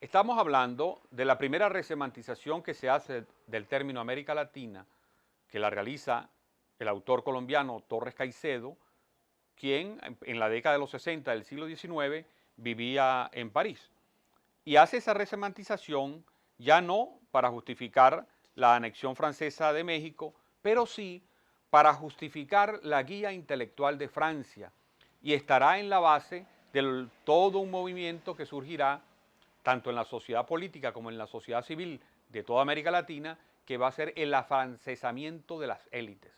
Estamos hablando de la primera resemantización que se hace del término América Latina, que la realiza el autor colombiano Torres Caicedo, quien en la década de los 60 del siglo XIX vivía en París. Y hace esa resemantización ya no para justificar la anexión francesa de México, pero sí para justificar la guía intelectual de Francia, y estará en la base de todo un movimiento que surgirá tanto en la sociedad política como en la sociedad civil de toda América Latina, que va a ser el afrancesamiento de las élites.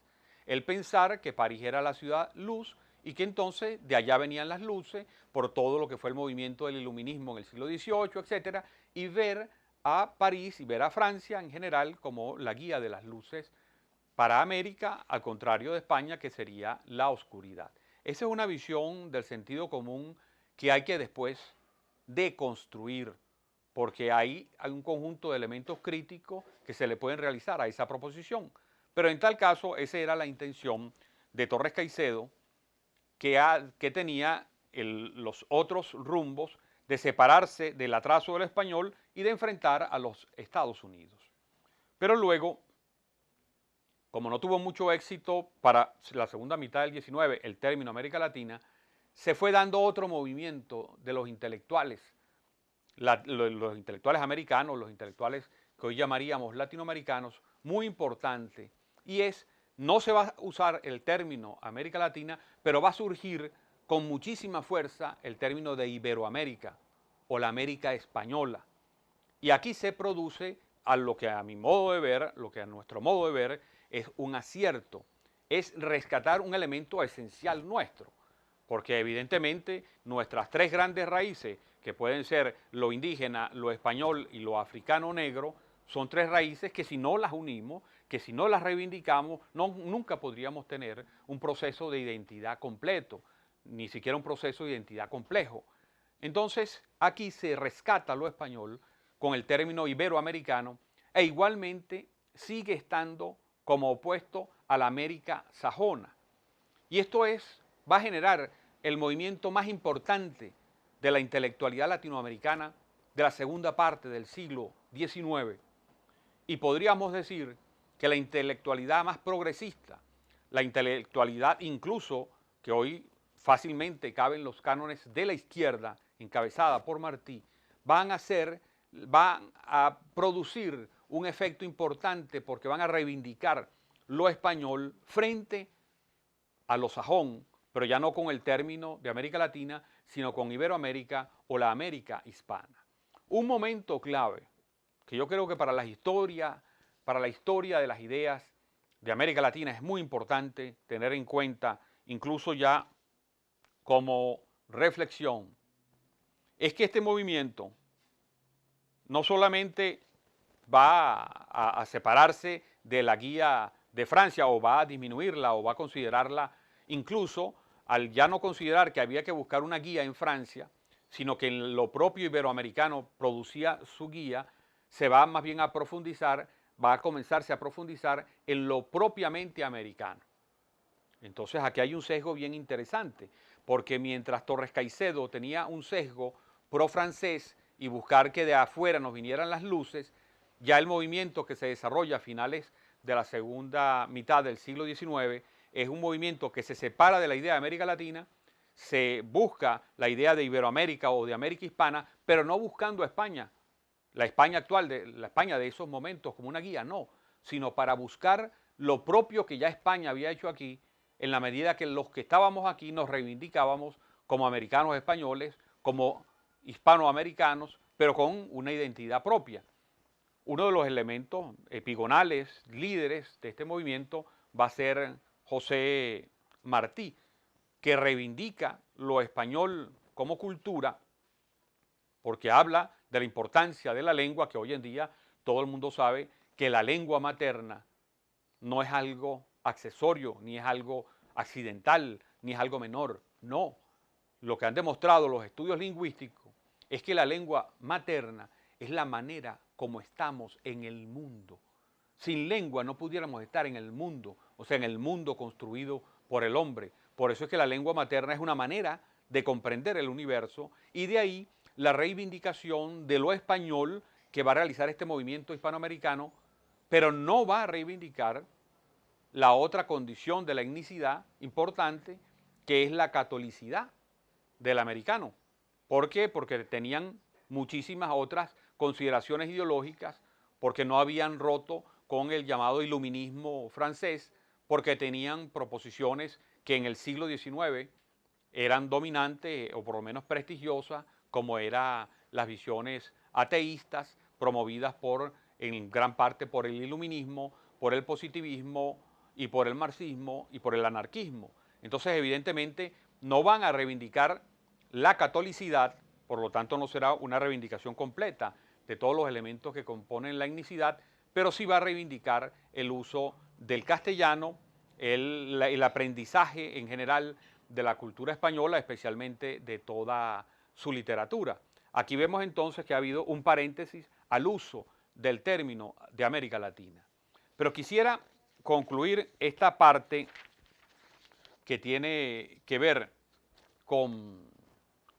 El pensar que París era la ciudad luz y que entonces de allá venían las luces por todo lo que fue el movimiento del iluminismo en el siglo XVIII, etcétera, y ver a París y ver a Francia en general como la guía de las luces para América, al contrario de España, que sería la oscuridad. Esa es una visión del sentido común que hay que después deconstruir, porque hay un conjunto de elementos críticos que se le pueden realizar a esa proposición. Pero en tal caso, esa era la intención de Torres Caicedo, que tenía los otros rumbos de separarse del atraso del español y de enfrentar a los Estados Unidos. Pero luego, como no tuvo mucho éxito para la segunda mitad del XIX, el término América Latina, se fue dando otro movimiento de los intelectuales, los intelectuales americanos, los intelectuales que hoy llamaríamos latinoamericanos, muy importante, y es, no se va a usar el término América Latina, pero va a surgir con muchísima fuerza el término de Iberoamérica o la América española. Y aquí se produce a lo que a mi modo de ver, lo que a nuestro modo de ver es un acierto, es rescatar un elemento esencial nuestro, porque evidentemente nuestras tres grandes raíces, que pueden ser lo indígena, lo español y lo africano negro, son tres raíces que si no las unimos, que si no las reivindicamos, nunca podríamos tener un proceso de identidad completo, ni siquiera un proceso de identidad complejo. Entonces, aquí se rescata lo español con el término iberoamericano e igualmente sigue estando como opuesto a la América sajona. Y esto va a generar el movimiento más importante de la intelectualidad latinoamericana de la segunda parte del siglo XIX. Y podríamos decir que la intelectualidad más progresista, la intelectualidad incluso que hoy fácilmente cabe en los cánones de la izquierda, encabezada por Martí, van a producir un efecto importante porque van a reivindicar lo español frente a lo sajón, pero ya no con el término de América Latina, sino con Iberoamérica o la América hispana. Un momento clave que yo creo que para la historia de las ideas de América Latina es muy importante tener en cuenta, incluso ya como reflexión, es que este movimiento no solamente va a separarse de la guía de Francia o va a disminuirla o va a considerarla, incluso al ya no considerar que había que buscar una guía en Francia, sino que en lo propio iberoamericano producía su guía, se va más bien a profundizar, va a comenzarse a profundizar en lo propiamente americano. Entonces aquí hay un sesgo bien interesante, porque mientras Torres Caicedo tenía un sesgo pro-francés y buscar que de afuera nos vinieran las luces, ya el movimiento que se desarrolla a finales de la segunda mitad del siglo XIX es un movimiento que se separa de la idea de América Latina, se busca la idea de Iberoamérica o de América hispana, pero no buscando a España, la España actual, la España de esos momentos como una guía, no, sino para buscar lo propio que ya España había hecho aquí, en la medida que los que estábamos aquí nos reivindicábamos como americanos españoles, como hispanoamericanos, pero con una identidad propia. Uno de los elementos epigonales, líderes de este movimiento, va a ser José Martí, que reivindica lo español como cultura, porque habla de la importancia de la lengua, que hoy en día todo el mundo sabe que la lengua materna no es algo accesorio, ni es algo accidental, ni es algo menor. No. Lo que han demostrado los estudios lingüísticos es que la lengua materna es la manera como estamos en el mundo. Sin lengua no pudiéramos estar en el mundo, o sea, en el mundo construido por el hombre. Por eso es que la lengua materna es una manera de comprender el universo y de ahí la reivindicación de lo español que va a realizar este movimiento hispanoamericano, pero no va a reivindicar la otra condición de la etnicidad importante, que es la catolicidad del americano. ¿Por qué? Porque tenían muchísimas otras consideraciones ideológicas, porque no habían roto con el llamado iluminismo francés, porque tenían proposiciones que en el siglo XIX eran dominantes o por lo menos prestigiosas, como eran las visiones ateístas promovidas en gran parte por el iluminismo, por el positivismo y por el marxismo y por el anarquismo. Entonces, evidentemente, no van a reivindicar la catolicidad, por lo tanto no será una reivindicación completa de todos los elementos que componen la etnicidad, pero sí va a reivindicar el uso del castellano, el aprendizaje en general de la cultura española, especialmente de toda su literatura. Aquí vemos entonces que ha habido un paréntesis al uso del término de América Latina. Pero quisiera concluir esta parte que tiene que ver con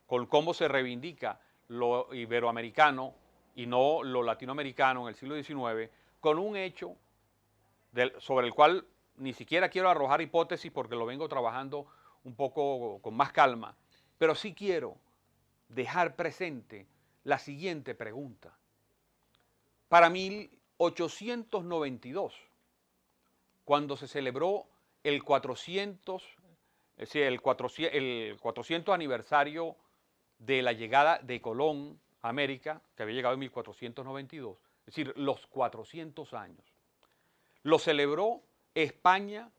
cómo se reivindica lo iberoamericano y no lo latinoamericano en el siglo XIX, con un hecho sobre el cual ni siquiera quiero arrojar hipótesis porque lo vengo trabajando un poco con más calma, pero sí quiero dejar presente la siguiente pregunta. Para 1892, cuando se celebró el 400 aniversario de la llegada de Colón a América, que había llegado en 1492, es decir, los 400 años. Lo celebró España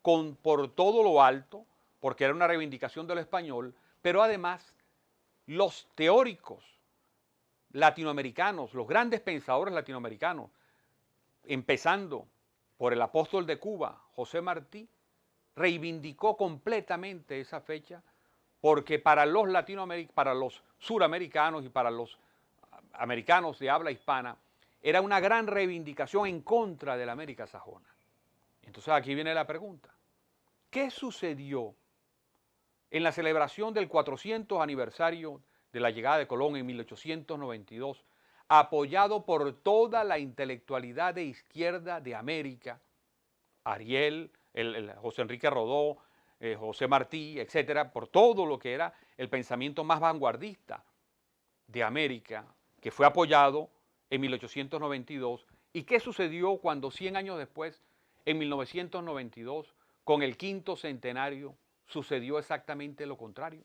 por todo lo alto, porque era una reivindicación de lo español, pero además los teóricos latinoamericanos, los grandes pensadores latinoamericanos, empezando por el apóstol de Cuba, José Martí, reivindicó completamente esa fecha, porque para los suramericanos y para los americanos de habla hispana, era una gran reivindicación en contra de la América sajona. Entonces aquí viene la pregunta. ¿Qué sucedió en la celebración del 400 aniversario de la llegada de Colón en 1892, apoyado por toda la intelectualidad de izquierda de América, Ariel, José Enrique Rodó, José Martí, etcétera, por todo lo que era el pensamiento más vanguardista de América, que fue apoyado en 1892? ¿Y qué sucedió cuando 100 años después, en 1992, con el quinto centenario, sucedió exactamente lo contrario?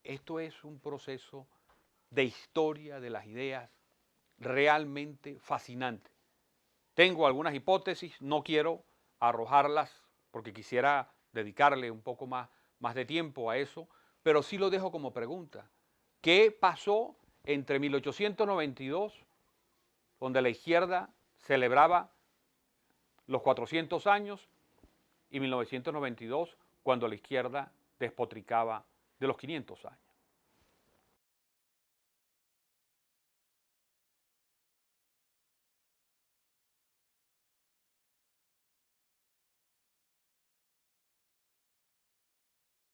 Esto es un proceso de historia de las ideas realmente fascinante. Tengo algunas hipótesis, no quiero arrojarlas porque quisiera dedicarle un poco más de tiempo a eso, pero sí lo dejo como pregunta. ¿Qué pasó entre 1892, donde la izquierda celebraba los 400 años, y 1992, cuando la izquierda despotricaba de los 500 años?